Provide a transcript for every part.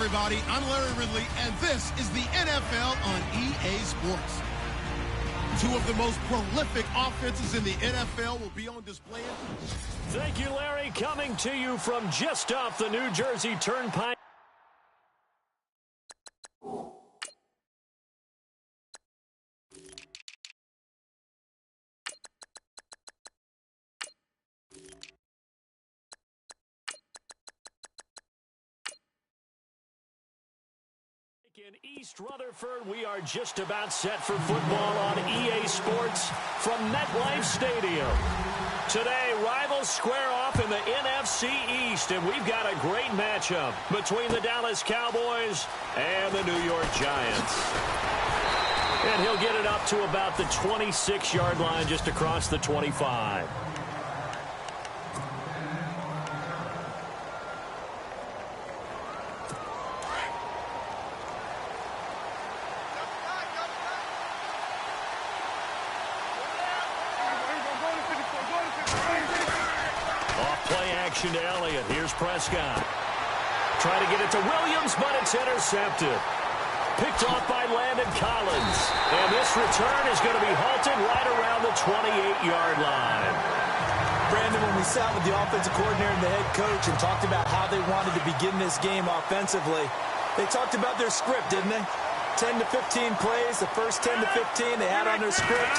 everybody. I'm Larry Ridley, and this is the NFL on EA Sports. Two of the most prolific offenses in the NFL will be on display. Thank you, Larry. Coming to you from just off the New Jersey Turnpike. In East Rutherford, we are just about set for football on EA Sports from MetLife Stadium. Today, rivals square off in the NFC East, and we've got a great matchup between the Dallas Cowboys and the New York Giants. And he'll get it up to about the 26-yard line, just across the 25. To Elliott. Here's Prescott. Trying to get it to Williams, but it's intercepted. Picked off by Landon Collins. And this return is going to be halted right around the 28-yard line. Brandon, when we sat with the offensive coordinator and the head coach and talked about how they wanted to begin this game offensively, they talked about their script, didn't they? 10 to 15 plays, the first 10 to 15 they had on their script.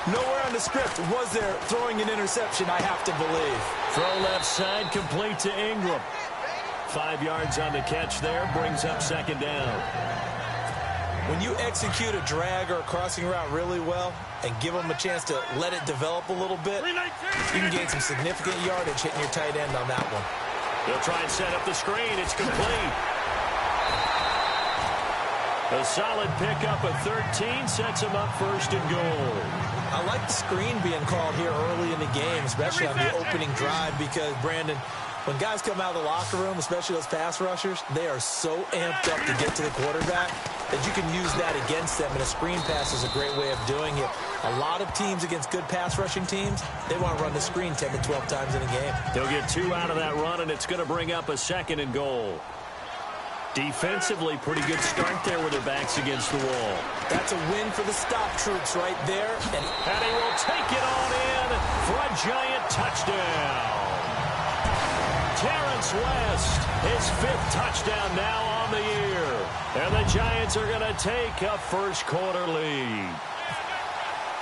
Nowhere on the script was there throwing an interception, I have to believe. Throw left side, complete to Ingram. 5 yards on the catch there, brings up second down. When you execute a drag or a crossing route really well and give them a chance to let it develop a little bit, you can gain some significant yardage hitting your tight end on that one. They'll try and set up the screen. It's complete. A solid pickup at 13 sets him up first and goal. I like the screen being called here early in the game, especially on the opening drive, because, Brandon, when guys come out of the locker room, especially those pass rushers, they are so amped up to get to the quarterback that you can use that against them, and a screen pass is a great way of doing it. A lot of teams against good pass rushing teams, they want to run the screen 10 to 12 times in a game. They'll get 2 out of that run, and it's going to bring up a second and goal. Defensively, pretty good start there with their backs against the wall. That's a win for the stop troops right there. And he will take it on in for a giant touchdown. Terrence West, his 5th touchdown now on the year. And the Giants are going to take a first-quarter lead.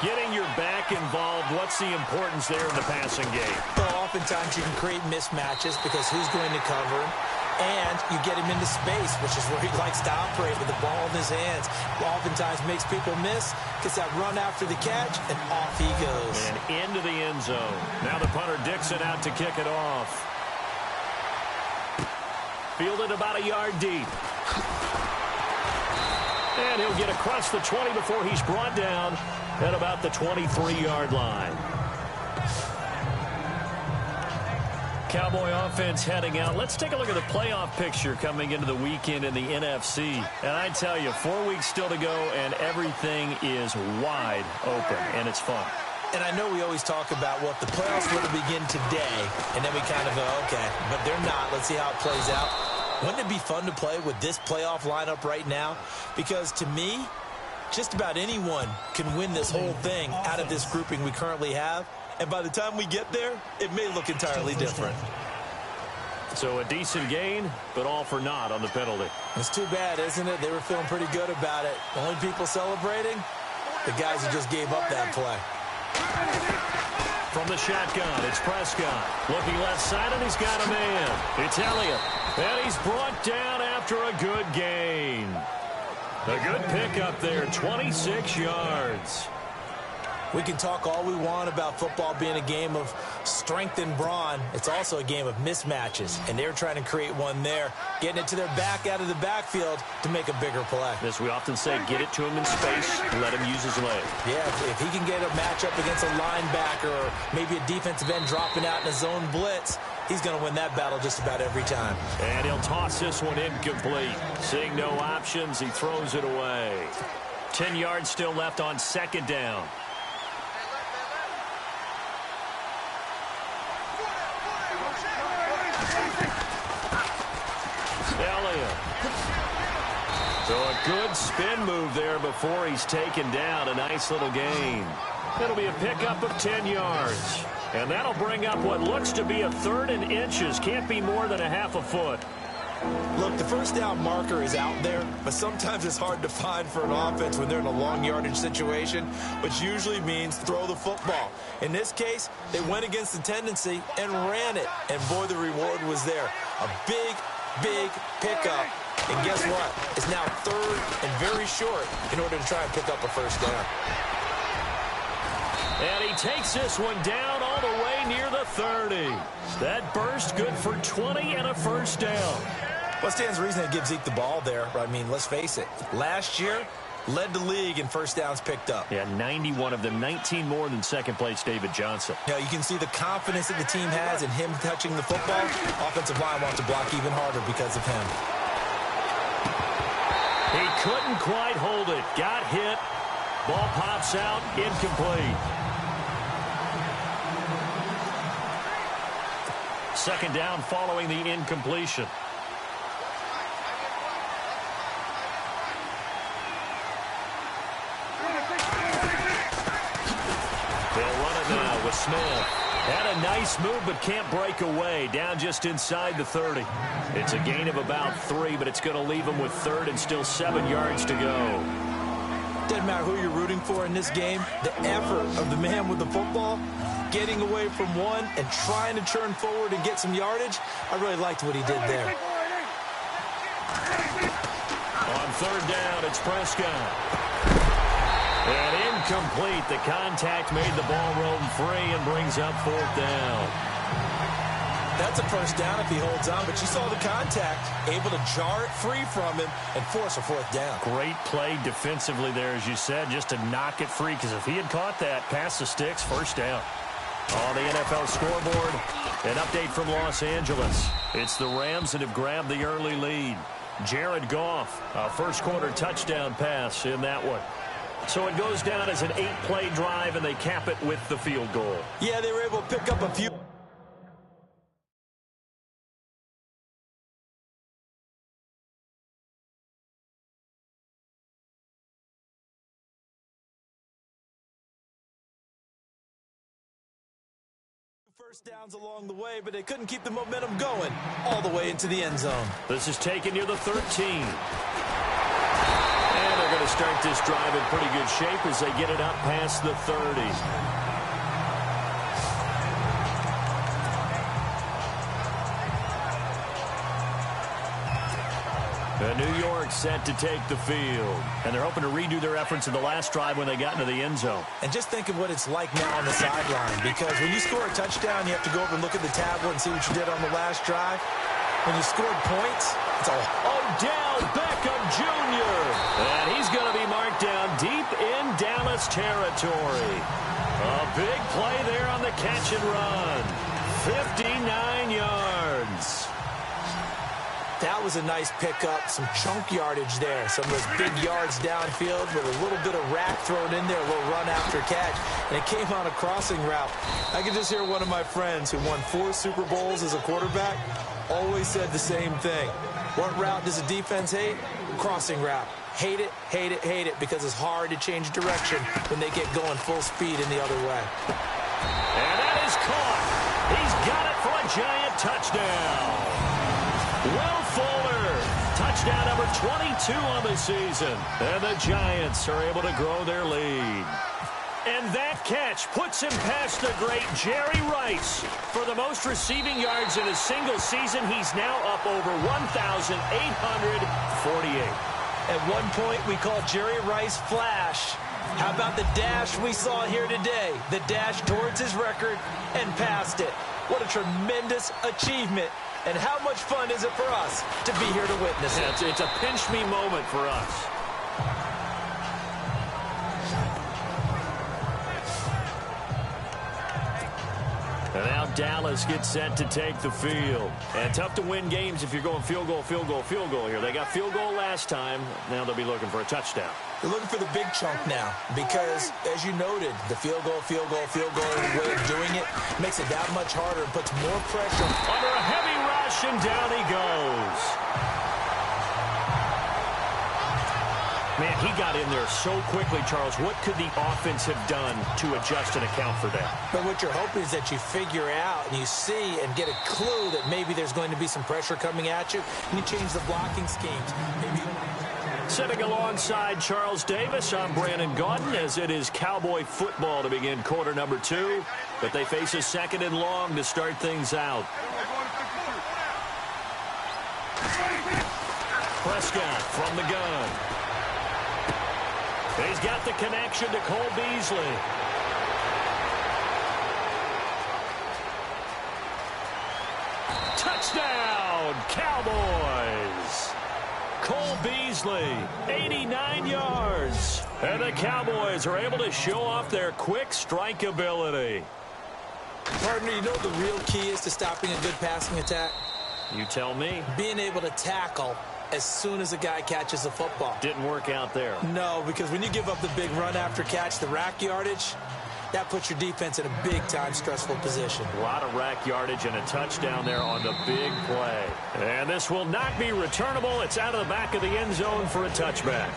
Getting your back involved, what's the importance there in the passing game? Well, oftentimes you can create mismatches because who's going to cover him? And you get him into space, which is where he likes to operate with the ball in his hands. Oftentimes makes people miss, gets that run after the catch, and off he goes. And into the end zone. Now the punter Dixon out to kick it off. Fielded about a yard deep. And he'll get across the 20 before he's brought down at about the 23-yard line. Cowboy offense heading out. Let's take a look at the playoff picture coming into the weekend in the NFC. And I tell you, 4 weeks still to go, and everything is wide open, and it's fun. And I know we always talk about, well, if the playoffs were to begin today, and then we kind of go, okay, but they're not. Let's see how it plays out. Wouldn't it be fun to play with this playoff lineup right now? Because to me, just about anyone can win this whole thing out of this grouping we currently have. And by the time we get there, it may look entirely different. So a decent gain, but all for naught on the penalty. It's too bad, isn't it? They were feeling pretty good about it. The only people celebrating, the guys who just gave up that play. From the shotgun, it's Prescott. Looking left side, and he's got a man. It's Elliott. And he's brought down after a good gain. A good pickup there, 26 yards. We can talk all we want about football being a game of strength and brawn. It's also a game of mismatches, and they're trying to create one there, getting it to their back out of the backfield to make a bigger play. As we often say, get it to him in space, let him use his leg. Yeah, if he can get a matchup against a linebacker or maybe a defensive end dropping out in a zone blitz, he's going to win that battle just about every time. And he'll toss this one incomplete. Seeing no options, he throws it away. 10 yards still left on second down. Elliott So a good spin move there before he's taken down. A nice little gain. It'll be a pickup of 10 yards. And that'll bring up what looks to be a 3rd and inches. Can't be more than a half a foot. Look, the first down marker is out there, but sometimes it's hard to find for an offense when they're in a long yardage situation, which usually means throw the football. In this case, they went against the tendency and ran it. And boy, the reward was there. A big, big pickup. And guess what? It's now 3rd and very short in order to try and pick up a first down. And he takes this one down all the way near the 30. That burst good for 20 and a first down. What stands to reason to give Zeke the ball there? I mean, let's face it. Last year, led the league in first downs picked up. Yeah, 91 of them, 19 more than second-place David Johnson. You know, you can see the confidence that the team has in him touching the football. Offensive line wants to block even harder because of him. He couldn't quite hold it. Got hit. Ball pops out. Incomplete. Second down following the incompletion. They'll run it now with Smith. Had a nice move, but can't break away. Down just inside the 30. It's a gain of about 3, but it's going to leave him with 3rd and still 7 yards to go. Doesn't matter who you're rooting for in this game. The effort of the man with the football, getting away from one and trying to turn forward and get some yardage, I really liked what he did there. On 3rd down, it's Prescott. And incomplete. The contact made the ball roam free and brings up 4th down. That's a first down if he holds on, but you saw the contact, able to jar it free from him and force a 4th down. Great play defensively there, as you said, just to knock it free, because if he had caught that, past the sticks, first down. On the NFL scoreboard, an update from Los Angeles. It's the Rams that have grabbed the early lead. Jared Goff, a first-quarter touchdown pass in that one. So it goes down as an 8-play drive, and they cap it with the field goal. Yeah, they were able to pick up a few. First downs along the way, but they couldn't keep the momentum going all the way into the end zone. This is taken near the 13. And they're going to start this drive in pretty good shape as they get it up past the 30. New York set to take the field. And they're hoping to redo their efforts in the last drive when they got into the end zone. And just think of what it's like now on the sideline, because when you score a touchdown, you have to go over and look at the tablet and see what you did on the last drive. When you scored points, it's all Odell Beckham Jr. And he's going to be marked down deep in Dallas territory. A big play there on the catch and run. 59 yards. That was a nice pickup, some chunk yardage there. Some of those big yards downfield with a little bit of rack thrown in there, a little run after catch. And it came on a crossing route. I can just hear one of my friends who won 4 Super Bowls as a quarterback always said the same thing. What route does a defense hate? Crossing route. Hate it, hate it, hate it, because it's hard to change direction when they get going full speed in the other way. And that is caught. He's got it for a giant touchdown. Will Fuller, touchdown number 22 on the season. And the Giants are able to grow their lead. And that catch puts him past the great Jerry Rice. For the most receiving yards in a single season, he's now up over 1,848. At one point, we called Jerry Rice Flash. How about the dash we saw here today? The dash towards his record and past it. What a tremendous achievement. And how much fun is it for us to be here to witness it? It's a pinch-me moment for us. And now Dallas gets set to take the field. And tough to win games if you're going field goal, field goal, field goal here. They got field goal last time. Now they'll be looking for a touchdown. They're looking for the big chunk now because, as you noted, the field goal way of doing it makes it that much harder and puts more pressure. Under a heavy rush, and down he goes. Man, he got in there so quickly, Charles. What could the offense have done to adjust and account for that? But what you're hoping is that you figure out and you see and get a clue that maybe there's going to be some pressure coming at you, and you change the blocking schemes. Sitting alongside Charles Davis, I'm Brandon Gaudin, as it is Cowboy football to begin quarter number 2. But they face a 2nd and long to start things out. Prescott from the gun. He's got the connection to Cole Beasley. Touchdown, Cowboys. Cole Beasley, 89 yards. And the Cowboys are able to show off their quick strike ability. Partner, you know the real key is to stopping a good passing attack? You tell me. Being able to tackle as soon as a guy catches the football. Didn't work out there. No, because when you give up the big run after catch, the rack yardage, that puts your defense in a big-time stressful position. A lot of rack yardage and a touchdown there on the big play. And this will not be returnable. It's out of the back of the end zone for a touchback.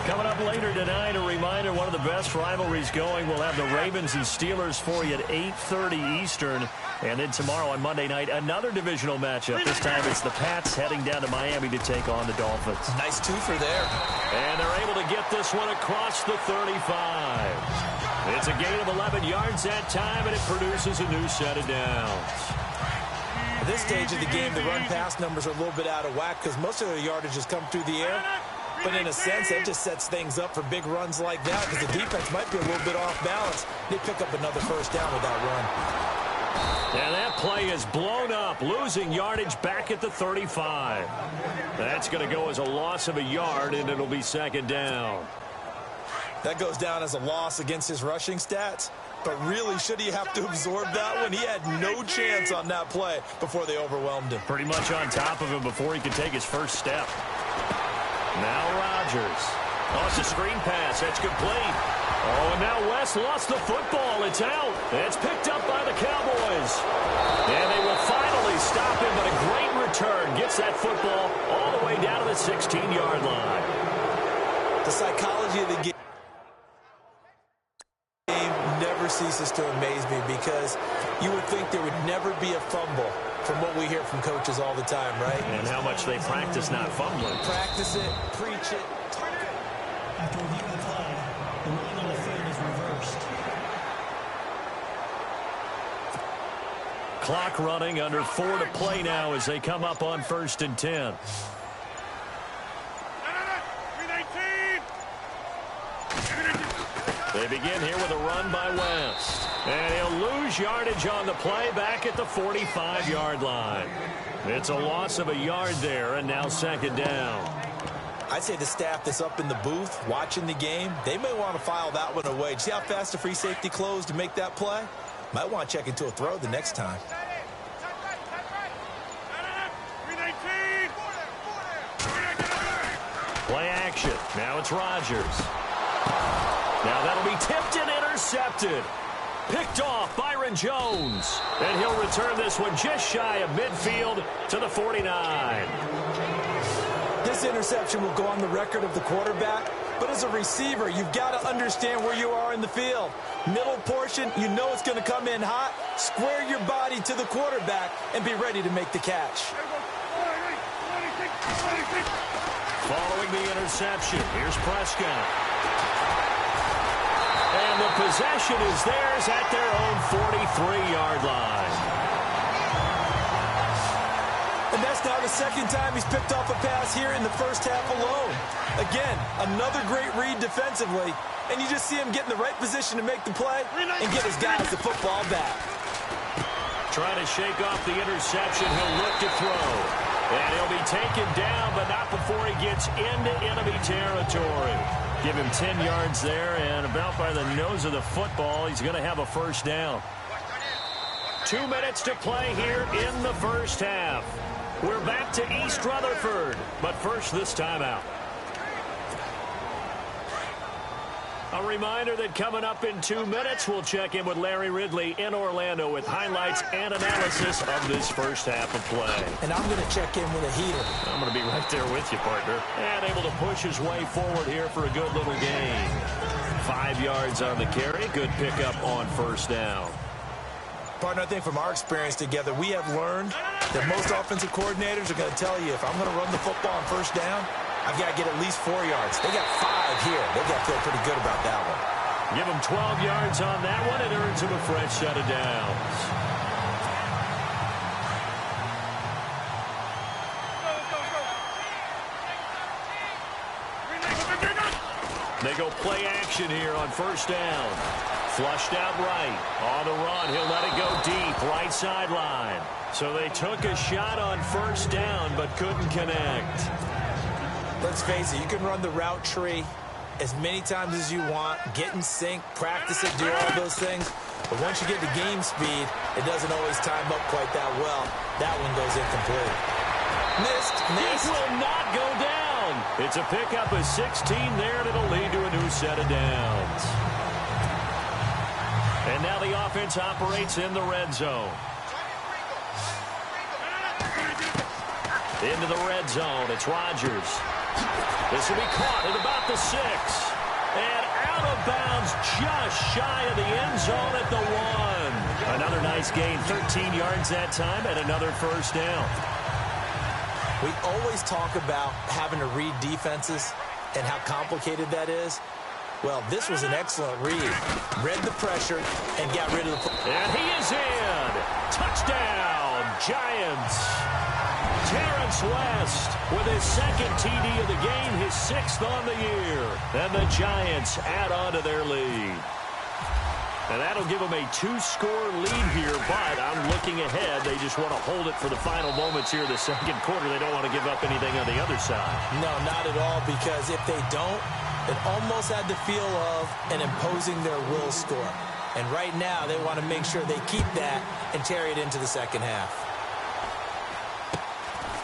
Coming up later tonight, a reminder, one of the best rivalries going. We'll have the Ravens and Steelers for you at 8:30 Eastern. And then tomorrow on Monday night, another divisional matchup. This time it's the Pats heading down to Miami to take on the Dolphins. Nice twofer there. And they're able to get this one across the 35. It's a gain of 11 yards that time, and it produces a new set of downs. At this stage of the game, the run-pass numbers are a little bit out of whack because most of the yardage has come through the air. But in a sense, that just sets things up for big runs like that because the defense might be a little bit off balance. They pick up another first down with that run. And that play is blown up, losing yardage back at the 35. That's going to go as a loss of a yard, and it'll be 2nd down. That goes down as a loss against his rushing stats. But really, should he have to absorb that one? He had no chance on that play before they overwhelmed him. Pretty much on top of him before he could take his first step. Now Rodgers. Oh, it's a screen pass. That's complete. Oh, and now West lost the football. It's out. It's picked up by the Cowboys. And they will finally stop him, but a great return. Gets that football all the way down to the 16-yard line. The psychology of the game never ceases to amaze me because you would think there would never be a fumble from what we hear from coaches all the time, right? And how much they practice not fumbling. Practice it, preach it, talk it. After reviewing the play, the ruling on the field is reversed. Clock running, under 4 to play now as they come up on 1st and 10. They begin here with a run by West. And he'll lose yardage on the play back at the 45-yard line. It's a loss of a yard there, and now 2nd down. I'd say the staff that's up in the booth watching the game, they may want to file that one away. See how fast the free safety closed to make that play? Might want to check into a throw the next time. Play action. Now it's Rodgers. Now that'll be tipped and intercepted. Picked off Byron Jones. And he'll return this one just shy of midfield to the 49. This interception will go on the record of the quarterback, but as a receiver, you've got to understand where you are in the field. Middle portion, you know it's going to come in hot. Square your body to the quarterback and be ready to make the catch. Following the interception, here's Prescott. And the possession is theirs at their own 43-yard line. And that's now the 2nd time he's picked off a pass here in the first half alone. Again, another great read defensively, and you just see him get in the right position to make the play and get his guys the football back. Trying to shake off the interception, he'll look to throw. And he'll be taken down, but not before he gets into enemy territory. Give him 10 yards there, and about by the nose of the football, he's going to have a first down. 2 minutes to play here in the first half. We're back to East Rutherford, but first this timeout. A reminder that coming up in 2 minutes, we'll check in with Larry Ridley in Orlando with highlights and analysis of this first half of play. And I'm going to check in with a heater. I'm going to be right there with you, partner. And able to push his way forward here for a good little gain. 5 yards on the carry. Good pickup on first down. Partner, I think from our experience together, we have learned that most offensive coordinators are going to tell you, if I'm going to run the football on first down, I've got to get at least 4 yards. They got 5 here. They've got to feel pretty good about that one. Give them 12 yards on that one. It earns them a fresh set of downs. They go play action here on first down. Flushed out right. On the run, he'll let it go deep. Right sideline. So they took a shot on first down, but couldn't connect. Let's face it, you can run the route tree as many times as you want, get in sync, practice it, do all those things. But once you get to game speed, it doesn't always time up quite that well. That one goes incomplete. Missed. This will not go down. It's a pickup of 16 there, and it'll lead to a new set of downs. And now the offense operates in the red zone. Into the red zone, it's Rodgers. This will be caught at about the 6. And out of bounds just shy of the end zone at the 1. Another nice gain, 13 yards that time, and another first down. We always talk about having to read defenses and how complicated that is. Well, this was an excellent read. Read the pressure and got rid of the... And he is in. Touchdown, Giants. Terrence West with his second TD of the game, his 6th on the year. And the Giants add on to their lead. And that'll give them a 2-score lead here, but I'm looking ahead. They just want to hold it for the final moments here of the second quarter. They don't want to give up anything on the other side. No, not at all, because if they don't, it almost had the feel of an imposing their will score. And right now, they want to make sure they keep that and carry it into the second half.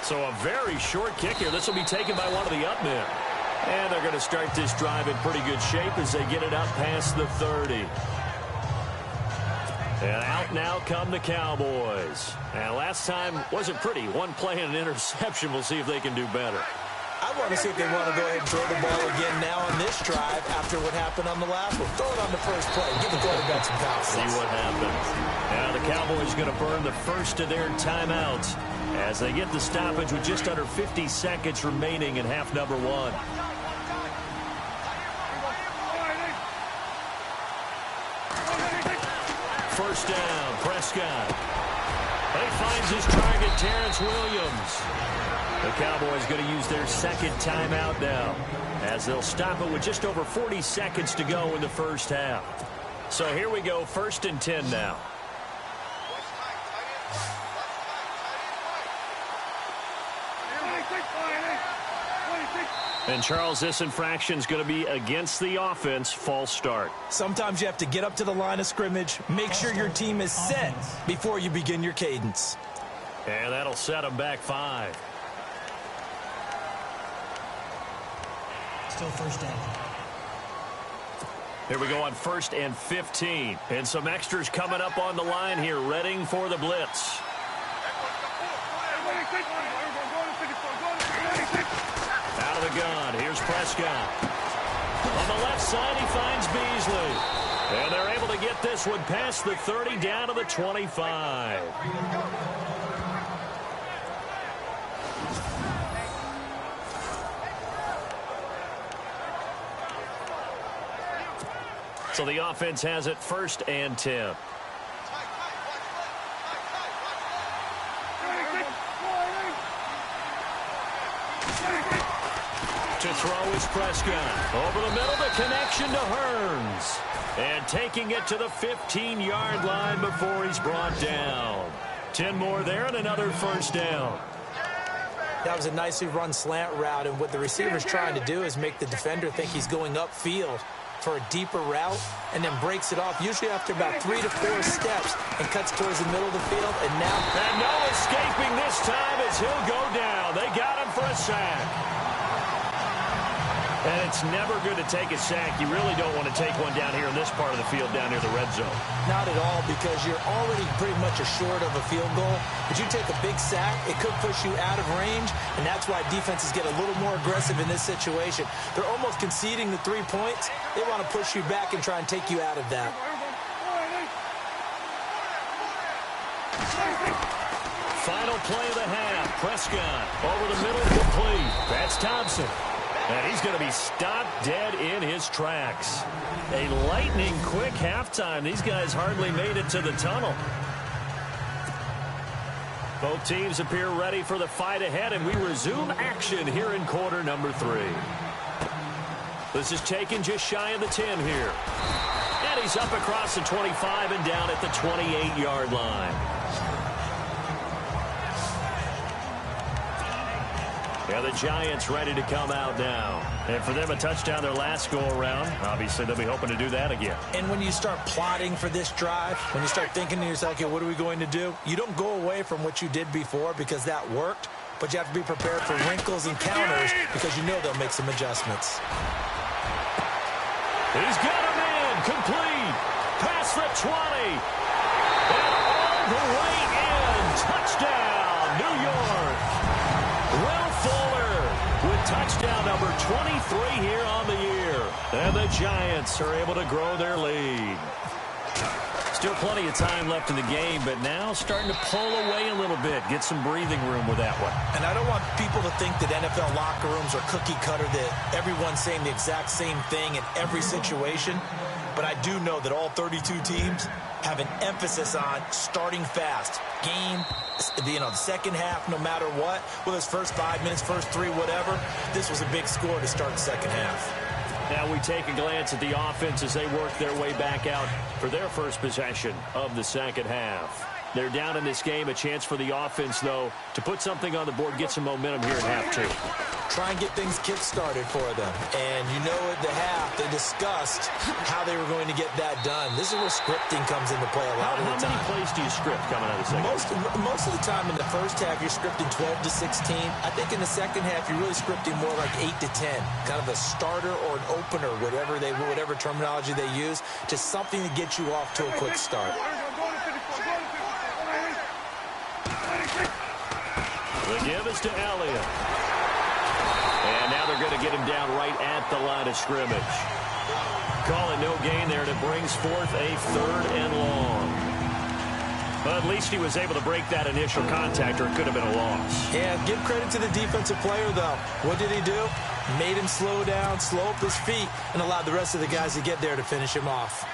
So a very short kick here. This will be taken by one of the up men. And they're going to start this drive in pretty good shape as they get it up past the 30. And out now come the Cowboys. And last time wasn't pretty. One play and an interception. We'll see if they can do better. I want to see if they want to go ahead and throw the ball again now on this drive after what happened on the last one. Throw it on the first play. Give the quarterback some confidence. See what happens. Now the Cowboys going to burn the first of their timeouts as they get the stoppage with just under 50 seconds remaining in half number 1. First down, Prescott. He finds his target, Terrence Williams. The Cowboys going to use their second timeout now as they'll stop it with just over 40 seconds to go in the first half. So here we go, 1st and 10 now. And, Charles, this infraction is going to be against the offense. False start. Sometimes you have to get up to the line of scrimmage, make sure your team is set before you begin your cadence. And that'll set them back 5. Still first down. Here we go on 1st and 15. And some extras coming up on the line here, readying for the blitz. Out of the gun, here's Prescott. On the left side, he finds Beasley. And they're able to get this one past the 30 down to the 25. So the offense has it 1st and 10. To throw is Prescott. Over the middle, the connection to Hearns. And taking it to the 15-yard line before he's brought down. 10 more there and another first down. That was a nicely run slant route, and what the receiver's trying to do is make the defender think he's going upfield for a deeper route and then breaks it off, usually after about 3 to 4 steps, and cuts towards the middle of the field. And now... And no escaping this time as he'll go down. They got him for a sack. And it's never good to take a sack. You really don't want to take one down here in this part of the field, down near the red zone. Not at all, because you're already pretty much assured of a field goal. But you take a big sack, it could push you out of range, and that's why defenses get a little more aggressive in this situation. They're almost conceding the 3 points. They want to push you back and try and take you out of that. Final play of the half. Prescott over the middle, complete. That's Thompson. And he's going to be stopped dead in his tracks. A lightning-quick halftime. These guys hardly made it to the tunnel. Both teams appear ready for the fight ahead, and we resume action here in quarter number 3. This is taken just shy of the 10 here. And he's up across the 25 and down at the 28-yard line. Yeah, the Giants ready to come out now. And for them, a touchdown their last go-around. Obviously, they'll be hoping to do that again. And when you start plotting for this drive, when you start thinking to yourself, okay, what are we going to do? You don't go away from what you did before because that worked, but you have to be prepared for wrinkles and counters because you know they'll make some adjustments. He's got him in. Complete. Past the 20. And all the way in. Touchdown, New York. Will Fuller with touchdown number 23 here on the year. And the Giants are able to grow their lead. Still plenty of time left in the game, but now starting to pull away a little bit. Get some breathing room with that one. And I don't want people to think that NFL locker rooms are cookie cutter, that everyone's saying the exact same thing in every situation. But I do know that all 32 teams have an emphasis on starting fast. Game, the second half, no matter what, whether it's first 5 minutes, first 3, whatever, this was a big score to start the second half. Now we take a glance at the offense as they work their way back out for their first possession of the second half. They're down in this game. A chance for the offense, though, to put something on the board, get some momentum here in half 2. Try and get things kick-started for them. And you know at the half, they discussed how they were going to get that done. This is where scripting comes into play a lot of the time. How many plays do you script coming out of the second? Most of the time in the first half, you're scripting 12 to 16. I think in the second half, you're really scripting more like 8 to 10. Kind of a starter or an opener, whatever terminology they use, just something to get you off to a quick start. The give is to Elliott. And now they're going to get him down right at the line of scrimmage. Call it no gain there, and it brings forth a 3rd and long. But at least he was able to break that initial contact, or it could have been a loss. Yeah, give credit to the defensive player, though. What did he do? Made him slow down, slow up his feet, and allowed the rest of the guys to get there to finish him off.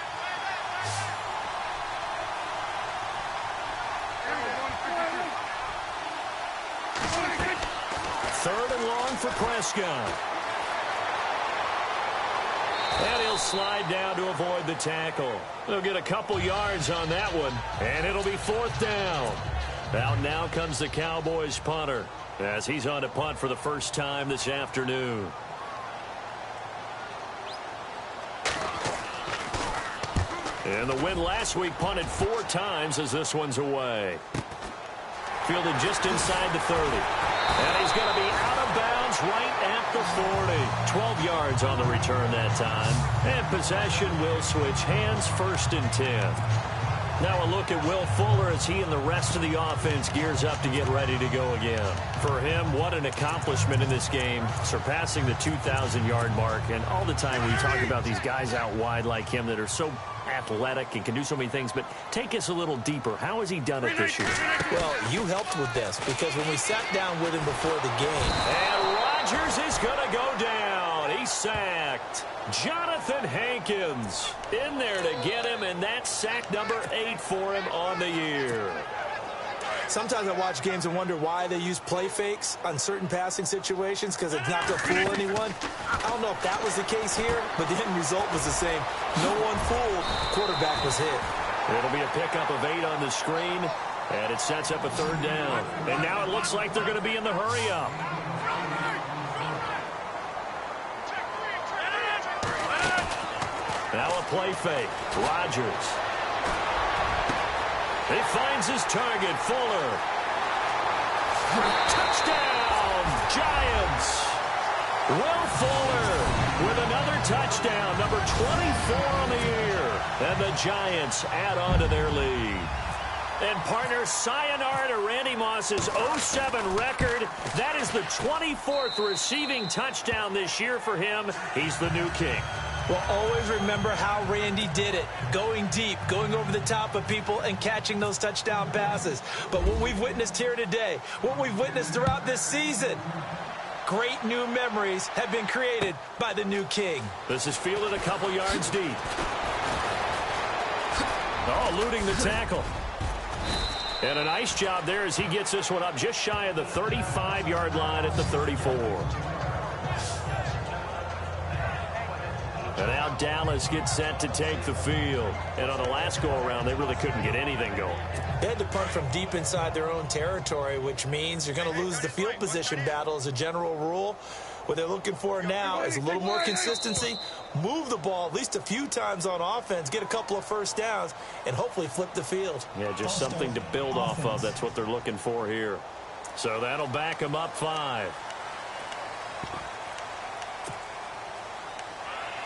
For Prescott. And he'll slide down to avoid the tackle. They'll get a couple yards on that one, and it'll be 4th down. Out now comes the Cowboys punter as he's on to punt for the first time this afternoon. And the win last week punted 4 times as this one's away. Fielded just inside the 30. And he's going to be out of bounds right at the 40. 12 yards on the return that time. And possession will switch hands, 1st and 10. Now a look at Will Fuller as he and the rest of the offense gears up to get ready to go again. For him, what an accomplishment in this game, surpassing the 2,000-yard mark. And all the time we talk about these guys out wide like him that are so athletic and can do so many things, but take us a little deeper. How has he done it this year? Well, you helped with this because when we sat down with him before the game. And Rodgers is going to go down. He's sacked. Jonathan Hankins in there to get him, and that's sack number 8 for him on the year. Sometimes I watch games and wonder why they use play fakes on certain passing situations because it's not going to fool anyone. I don't know if that was the case here, but the end result was the same. No one fooled. Quarterback was hit. It'll be a pickup of 8 on the screen, and it sets up a 3rd down. And now it looks like they're going to be in the hurry-up. Now a play fake. Rodgers. He finds his target, Fuller. Touchdown, Giants. Will Fuller with another touchdown, number 24 on the year. And the Giants add on to their lead. And partner, sayonara to Randy Moss's 0-7 record. That is the 24th receiving touchdown this year for him. He's the new king. Well, always remember how Randy did it. Going deep, going over the top of people, and catching those touchdown passes. But what we've witnessed here today, what we've witnessed throughout this season, great new memories have been created by the new king. This is fielded a couple yards deep. Oh, eluding the tackle. And a nice job there as he gets this one up just shy of the 35-yard line at the 34. And now Dallas gets set to take the field. And on the last go-around, they really couldn't get anything going. They had to punt from deep inside their own territory, which means you're going to lose the field position battle as a general rule. What they're looking for now is a little more consistency, move the ball at least a few times on offense, get a couple of first downs, and hopefully flip the field. Yeah, just something to build off of. That's what they're looking for here. So that'll back them up 5.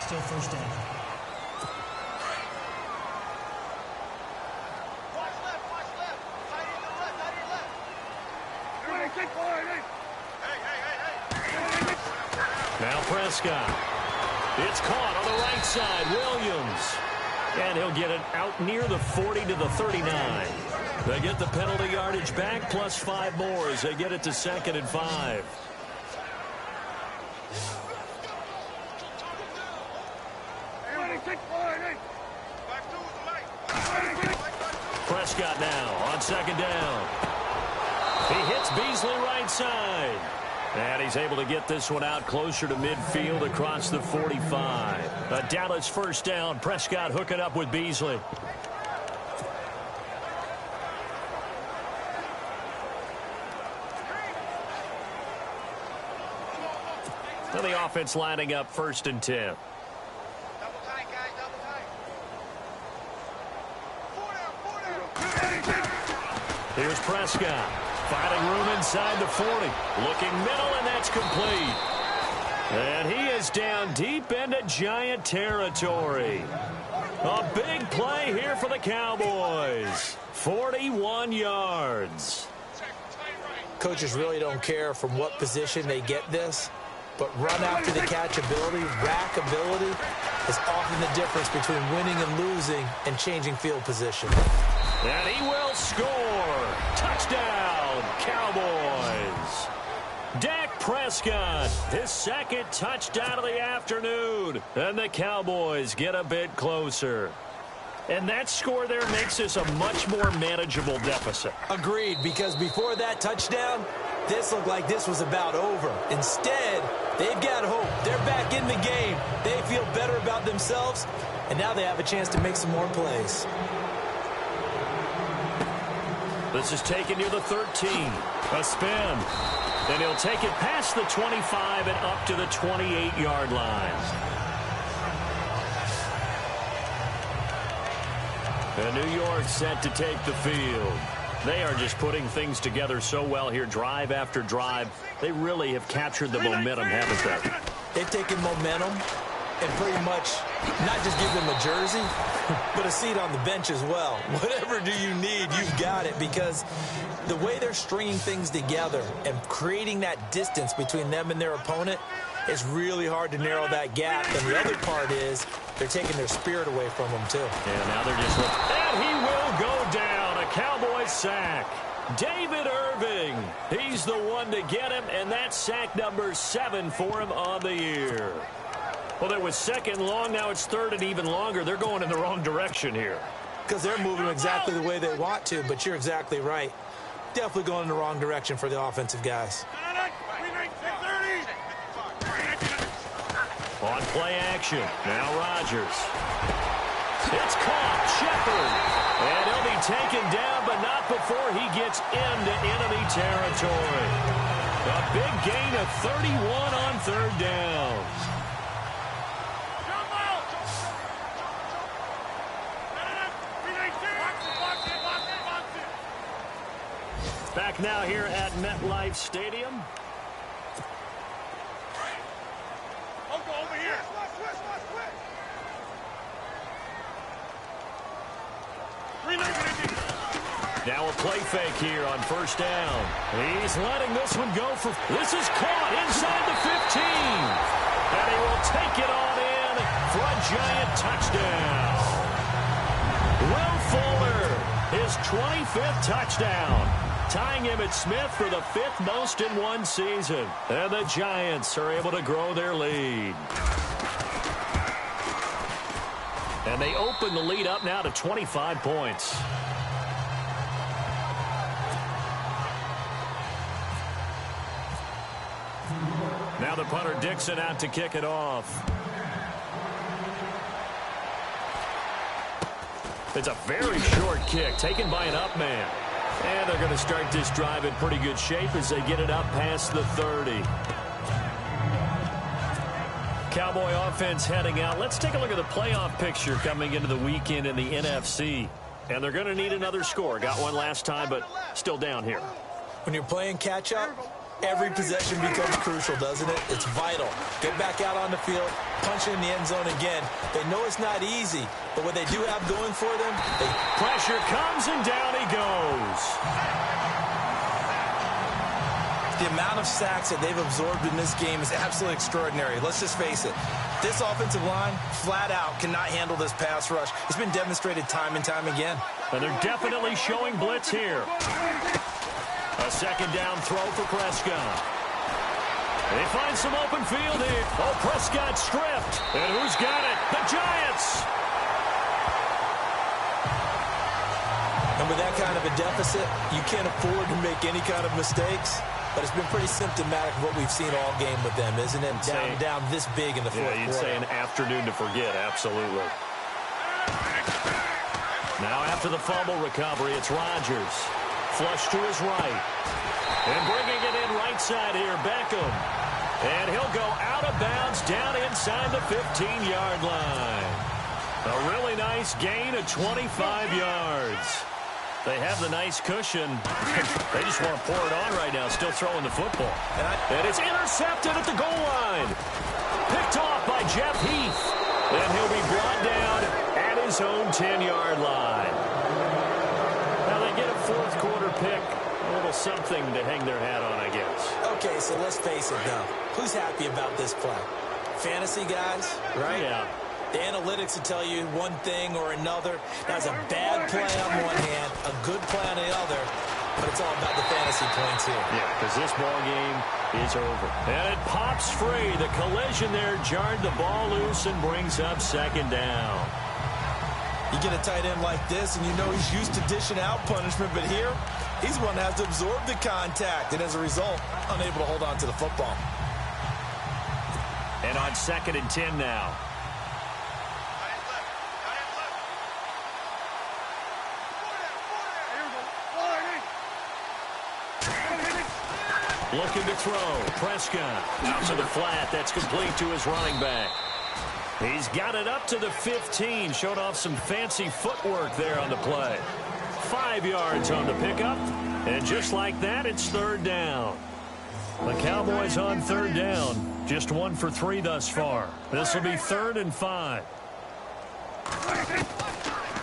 Still first down. Watch left. Tight end to left. Hey. Now Prescott. It's caught on the right side. Williams. And he'll get it out near the 40 to the 39. They get the penalty yardage back plus 5 more as they get it to 2nd and 5. Prescott now on 2nd down. He hits Beasley right side. And he's able to get this one out closer to midfield across the 45. A Dallas first down. Prescott hooking up with Beasley. And the offense lining up 1st and 10. Double tight, guys. Double tight. 4 down. Here's Prescott. Finding room inside the 40. Looking middle, and that's complete. And he is down deep into Giant territory. A big play here for the Cowboys. 41 yards. Coaches really don't care from what position they get this, but run after the catch ability, rack ability is often the difference between winning and losing and changing field position. And he will score. Touchdown, Cowboys. Dak Prescott, his 2nd touchdown of the afternoon. And the Cowboys get a bit closer. And that score there makes this a much more manageable deficit. Agreed, because before that touchdown, this looked like this was about over. Instead, they've got hope. They're back in the game. They feel better about themselves, and now they have a chance to make some more plays. This is taken near the 13. A spin. And he'll take it past the 25 and up to the 28-yard line. And New York set to take the field. They are just putting things together so well here, drive after drive. They really have captured the momentum, haven't they? They've taken momentum and pretty much not just give them a jersey, but a seat on the bench as well. Whatever do you need, you've got it, because the way they're stringing things together and creating that distance between them and their opponent is really hard to narrow that gap. And the other part is they're taking their spirit away from them, too. And now they're just looking. And he will go down. A Cowboy sack. David Irving. He's the one to get him, and that's sack number 7 for him on the year. Well, there was 2nd long. Now it's 3rd and even longer. They're going in the wrong direction here. Because they're moving exactly the way they want to, but you're exactly right. Definitely going in the wrong direction for the offensive guys. On play action. Now Rodgers. It's caught. Shepard. And he'll be taken down, but not before he gets into enemy territory. A big gain of 31 on 3rd down. Back now here at MetLife Stadium. play fake here on first down. He's letting this one go for... This is caught inside the 15. And he will take it on in for a giant touchdown. Will Fuller, his 25th touchdown, tying Emmitt Smith for the 5th most in one season. And the Giants are able to grow their lead. And they open the lead up now to 25 points. Now the punter Dixon out to kick it off. It's a very short kick taken by an up man. And they're going to start this drive in pretty good shape as they get it up past the 30. Cowboy offense heading out. Let's take a look at the playoff picture coming into the weekend in the NFC. And they're going to need another score. Got one last time, but still down here. When you're playing catch-up, every possession becomes crucial, doesn't it? It's vital. Get back out on the field, punch in the end zone again. They know it's not easy, but what they do have going for them, pressure comes and down he goes. The amount of sacks that they've absorbed in this game is absolutely extraordinary. Let's just face it. This offensive line, flat out, cannot handle this pass rush. It's been demonstrated time and time again. And they're definitely showing blitz here. A second down throw for Prescott. They find some open field here. Oh, Prescott stripped. And who's got it? The Giants. And with that kind of a deficit, you can't afford to make any kind of mistakes. But it's been pretty symptomatic of what we've seen all game with them, isn't it? Down this big in the fourth quarter. You'd say an afternoon to forget, absolutely. Now after the fumble recovery, it's Rodgers. Flush to his right. And bringing it in right side here, Beckham. And he'll go out of bounds down inside the 15-yard line. A really nice gain of 25 yards. They have the nice cushion. They just want to pour it on right now, still throwing the football. And it's intercepted at the goal line. Picked off by Jeff Heath. And he'll be brought down at his own 10-yard line. Now they get a fourth quarter pick. A little something to hang their hat on, I guess. Okay, so let's face it, though. Who's happy about this play? Fantasy guys, right? Yeah. The analytics will tell you one thing or another. That's a bad play on one hand, a good play on the other, but it's all about the fantasy points here. Yeah, because this ball game is over. And it pops free. The collision there jarred the ball loose and brings up second down. You get a tight end like this, and you know he's used to dishing out punishment, but here, he's one that has to absorb the contact, and as a result, unable to hold on to the football. And on 2nd and 10 now. Looking to throw. Prescott out to the flat. That's complete to his running back. He's got it up to the 15. Showed off some fancy footwork there on the play. 5 yards on the pickup. And just like that, it's third down. The Cowboys on third down. Just 1 for 3 thus far. This will be 3rd and 5.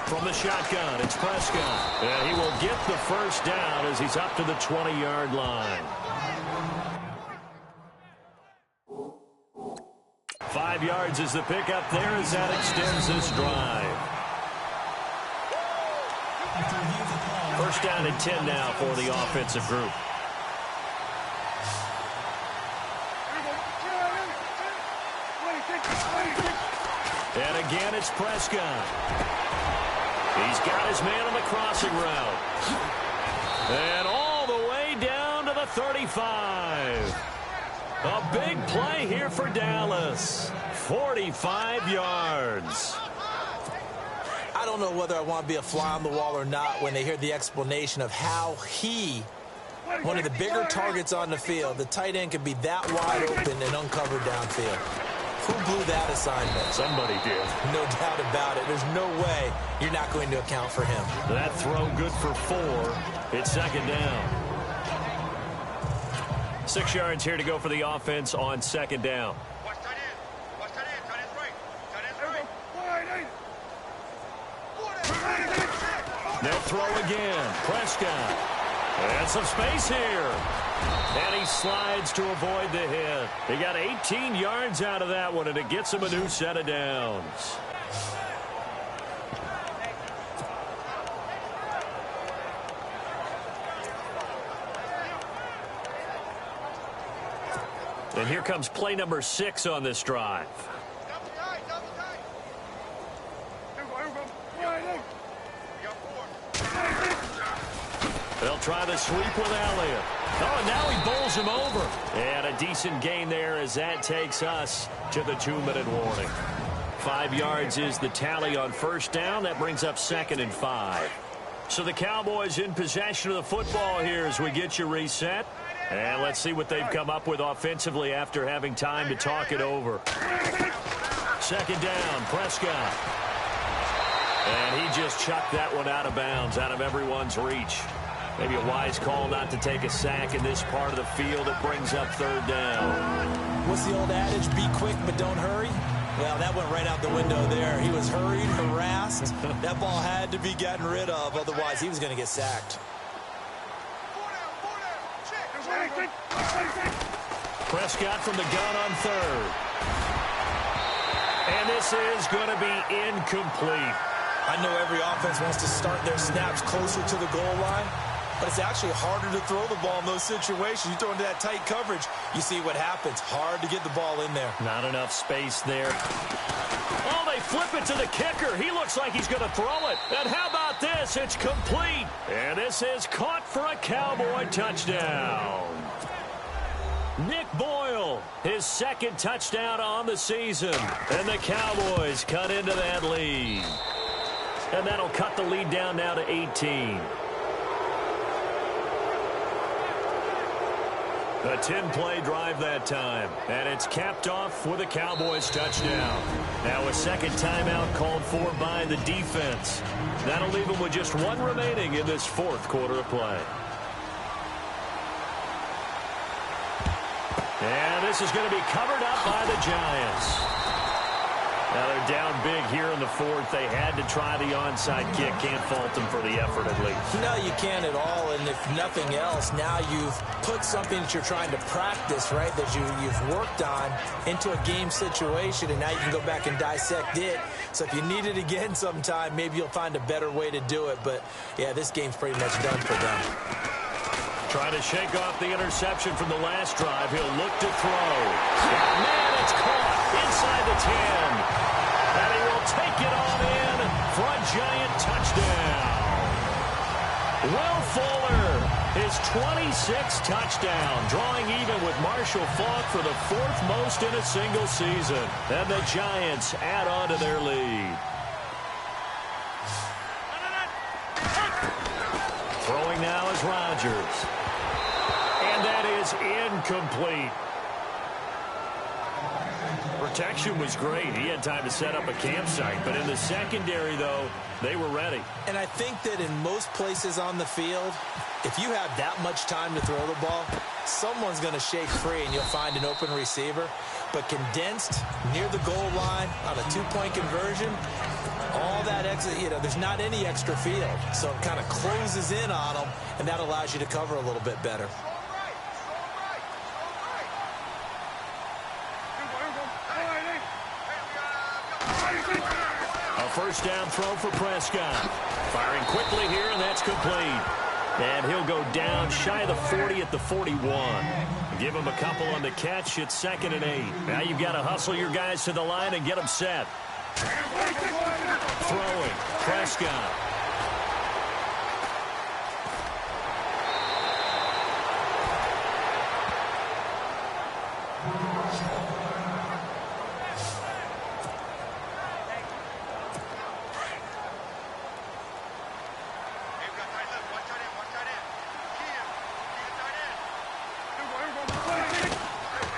From the shotgun, it's Prescott. And he will get the first down as he's up to the 20-yard line. 5 yards is the pickup there as that extends this drive. First down and 10 now for the offensive group. And again, it's Prescott. He's got his man on the crossing route. And all the way down to the 35. A big play here for Dallas. 45 yards. I don't know whether I want to be a fly on the wall or not when they hear the explanation of how he, one of the bigger targets on the field, the tight end could be that wide open and uncovered downfield. Who blew that assignment? Somebody did. No doubt about it. There's no way you're not going to account for him. That throw good for 4. It's second down. 6 yards here to go for the offense on second down. Watch tight end. Watch tight end. Tight end's right. Tight end's right. They'll throw again. Prescott. And some space here. And he slides to avoid the hit. He got 18 yards out of that one, and it gets him a new set of downs. And here comes play number 6 on this drive. They'll try the sweep with Elliott. Oh, and now he bowls him over. And a decent gain there as that takes us to the 2-minute warning. 5 yards is the tally on first down. That brings up 2nd and 5. So the Cowboys in possession of the football here as we get you reset. And let's see what they've come up with offensively after having time to talk it over. 2nd down, Prescott. And he just chucked that one out of bounds, out of everyone's reach. Maybe a wise call not to take a sack in this part of the field. It brings up 3rd down. What's the old adage? Be quick, but don't hurry. Well, that went right out the window there. He was hurried, harassed. That ball had to be gotten rid of. Otherwise, he was going to get sacked. Prescott from the gun on 3rd. And this is going to be incomplete. I know every offense wants to start their snaps closer to the goal line, but it's actually harder to throw the ball in those situations. You throw into that tight coverage, you see what happens. Hard to get the ball in there. Not enough space there. Oh, they flip it to the kicker. He looks like he's going to throw it. And how about this? It's complete. And this is caught for a Cowboy touchdown. Nick Boyle, his 2nd touchdown on the season. And the Cowboys cut into that lead. And that'll cut the lead down now to 18. A 10-play drive that time. And it's capped off with a Cowboys touchdown. Now a 2nd timeout called for by the defense. That'll leave them with just 1 remaining in this 4th quarter of play. And this is going to be covered up by the Giants. Now they're down big here in the 4th. They had to try the onside kick. Can't fault them for the effort at least. No, you can't at all. And if nothing else, now you've put something that you're trying to practice, right, that you've worked on into a game situation, and now you can go back and dissect it. So if you need it again sometime, maybe you'll find a better way to do it. But, yeah, this game's pretty much done for them. Trying to shake off the interception from the last drive. He'll look to throw. Man, it's caught inside the 10. And he will take it on in for a Giant touchdown. Will Fuller, his 26th touchdown, drawing even with Marshall Faulk for the 4th most in a single season. And the Giants add on to their lead. Throwing now is Rodgers. And that is incomplete. Protection was great. He had time to set up a campsite. But in the secondary, though, they were ready. And I think that in most places on the field, if you have that much time to throw the ball, someone's going to shake free and you'll find an open receiver. But condensed near the goal line on a 2-point conversion, all that extra, there's not any extra field. So it kind of closes in on them, and that allows you to cover a little bit better. A 1st down throw for Prescott. Firing quickly here, and that's complete. And he'll go down shy of the 40 at the 41. Give him a couple on the catch. It's 2nd and 8. Now you've got to hustle your guys to the line and get them set. Throwing, Prescott.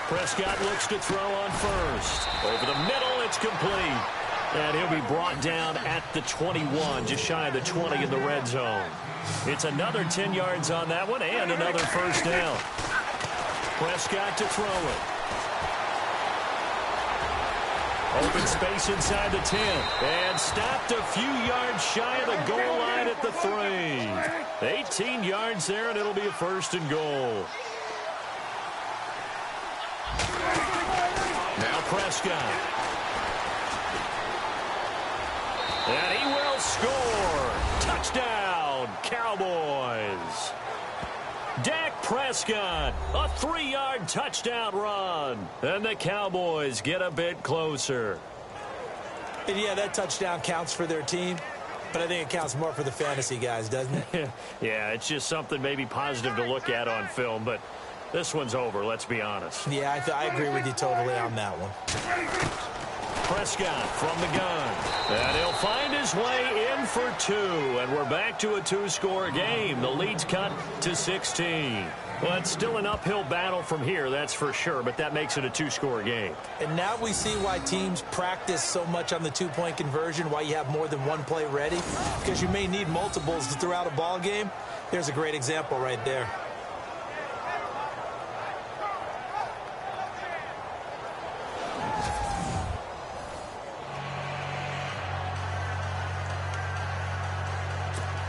Prescott looks to throw on 1st. Over the middle, it's complete. And he'll be brought down at the 21, just shy of the 20 in the red zone. It's another 10 yards on that one and another 1st down. Prescott to throw it. Open space inside the 10. And stopped a few yards shy of the goal line at the 3. 18 yards there, and it'll be a 1st and goal. Now Prescott. And he will score. Touchdown, Cowboys. Dak Prescott, a 3-yard touchdown run. And the Cowboys get a bit closer. And yeah, that touchdown counts for their team, but I think it counts more for the fantasy guys, doesn't it? Yeah, it's just something maybe positive to look at on film, but this one's over, let's be honest. Yeah, I agree with you totally on that one. Prescott from the gun. And he'll find his way in for 2. And we're back to a 2-score game. The lead's cut to 16. Well, it's still an uphill battle from here, that's for sure, but that makes it a 2-score game. And now we see why teams practice so much on the 2-point conversion, why you have more than one play ready, because you may need multiples throughout a ball game. There's a great example right there.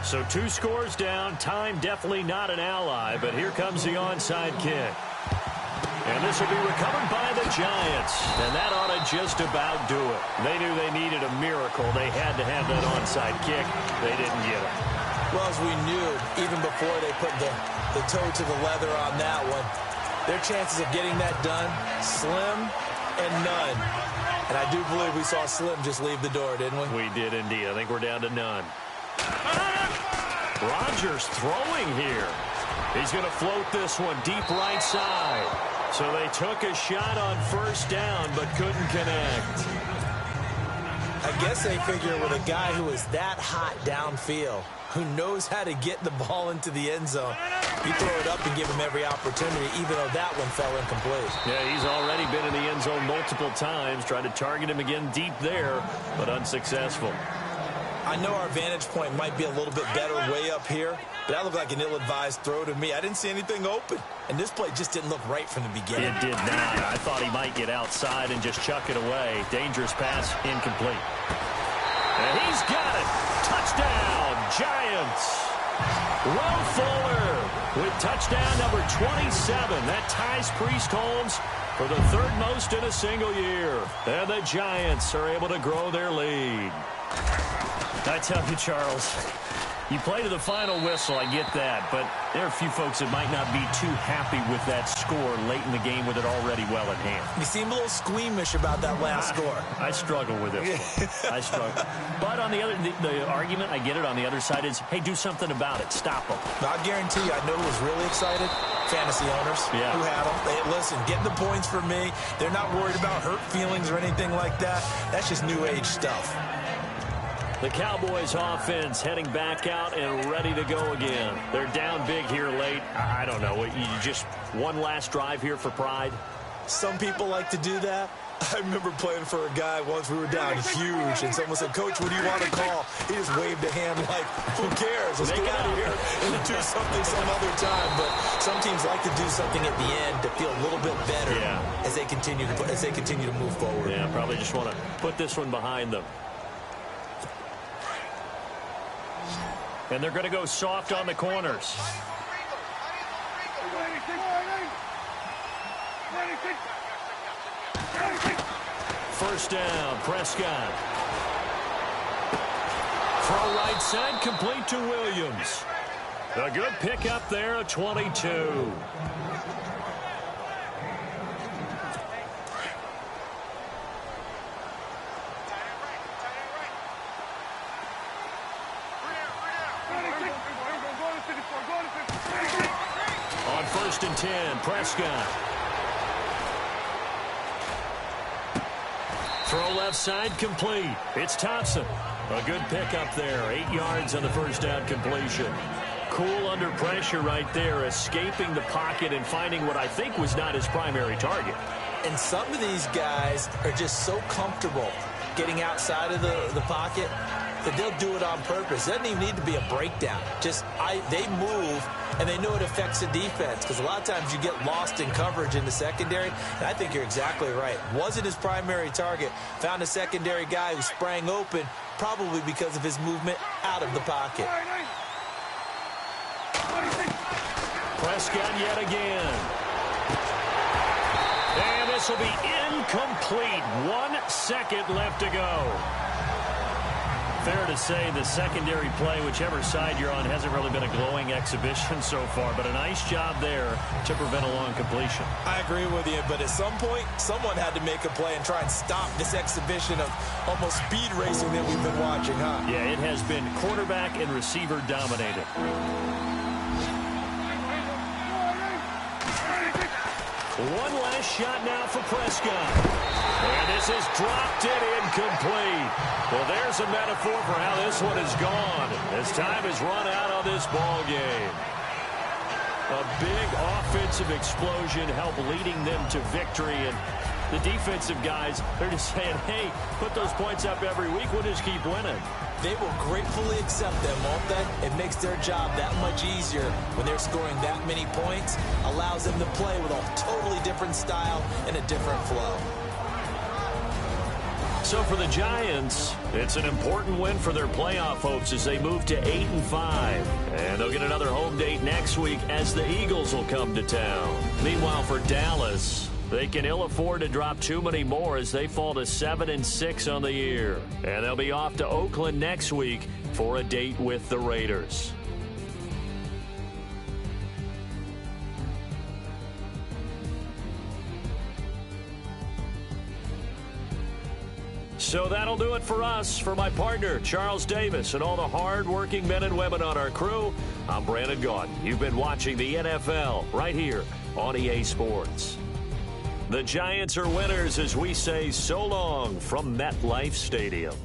So 2 scores down. Time definitely not an ally, but here comes the onside kick. And this will be recovered by the Giants. And that ought to just about do it. They knew they needed a miracle. They had to have that onside kick. They didn't get it. Well, as we knew, even before they put the toe to the leather on that one, their chances of getting that done, slim and none. And I do believe we saw Slim just leave the door, didn't we? We did indeed. I think we're down to none. Rodgers throwing here. He's going to float this one deep right side. So they took a shot on 1st down, but couldn't connect. I guess they figure with a guy who is that hot downfield, who knows how to get the ball into the end zone, you throw it up and give him every opportunity, even though that one fell incomplete. Yeah, he's already been in the end zone multiple times, trying to target him again deep there, but unsuccessful. I know our vantage point might be a little bit better way up here, but that looked like an ill-advised throw to me. I didn't see anything open, and this play just didn't look right from the beginning. It did not. I thought he might get outside and just chuck it away. Dangerous pass, incomplete. And he's got it. Touchdown, Giants. Will Fuller with touchdown number 27. That ties Priest Holmes for the 3rd most in a single year. And the Giants are able to grow their lead. I tell you, Charles, you play to the final whistle, I get that, but there are a few folks that might not be too happy with that score late in the game with it already well in hand. You seem a little squeamish about that last score. I struggle with this one. I struggle. But on the other, the argument, I get it, on the other side is, hey, do something about it. Stop them. I guarantee you, I know who was really excited. Fantasy owners who had them. Hey, listen, getting the points for me. They're not worried about hurt feelings or anything like that. That's just new age stuff. The Cowboys offense heading back out and ready to go again. They're down big here late. I don't know. You just one last drive here for pride? Some people like to do that. I remember playing for a guy once. We were down huge, and someone said, "Coach, what do you want to call?" He just waved a hand like, who cares? Let's get out of here and do something some other time. But some teams like to do something at the end to feel a little bit better as they continue to move forward. Yeah, probably just want to put this one behind them. And they're going to go soft on the corners. First down, Prescott. Throw right side, complete to Williams. A good pickup there, a 22. On 1st and 10, Prescott. Throw left side, complete. It's Thompson. A good pickup there. 8 yards on the first down completion. Cool under pressure right there, escaping the pocket and finding what I think was not his primary target. And some of these guys are just so comfortable getting outside of the pocket that they'll do it on purpose. It doesn't even need to be a breakdown. They move, and they know it affects the defense, because a lot of times you get lost in coverage in the secondary, and I think you're exactly right. Wasn't his primary target. Found a secondary guy who sprang open, probably because of his movement out of the pocket. Prescott yet again. And this will be incomplete. 1 second left to go. Fair to say the secondary play, whichever side you're on, hasn't really been a glowing exhibition so far, but a nice job there to prevent a long completion. I agree with you, but at some point, someone had to make a play and try and stop this exhibition of almost speed racing that we've been watching, huh? Yeah, it has been quarterback and receiver dominated. One last shot now for Prescott. And this is dropped it incomplete. Well, there's a metaphor for how this one is gone. As time has run out on this ball game. A big offensive explosion helped leading them to victory. And the defensive guys, they're just saying, hey, put those points up every week. We'll just keep winning. They will gratefully accept them, won't they? It makes their job that much easier when they're scoring that many points. Allows them to play with a totally different style and a different flow. So for the Giants, it's an important win for their playoff hopes as they move to 8-5. And they'll get another home date next week as the Eagles will come to town. Meanwhile, for Dallas, they can ill afford to drop too many more as they fall to 7-6 on the year. And they'll be off to Oakland next week for a date with the Raiders. So that'll do it for us. For my partner, Charles Davis, and all the hard-working men and women on our crew, I'm Brandon Gaudin. You've been watching the NFL right here on EA Sports. The Giants are winners as we say so long from MetLife Stadium.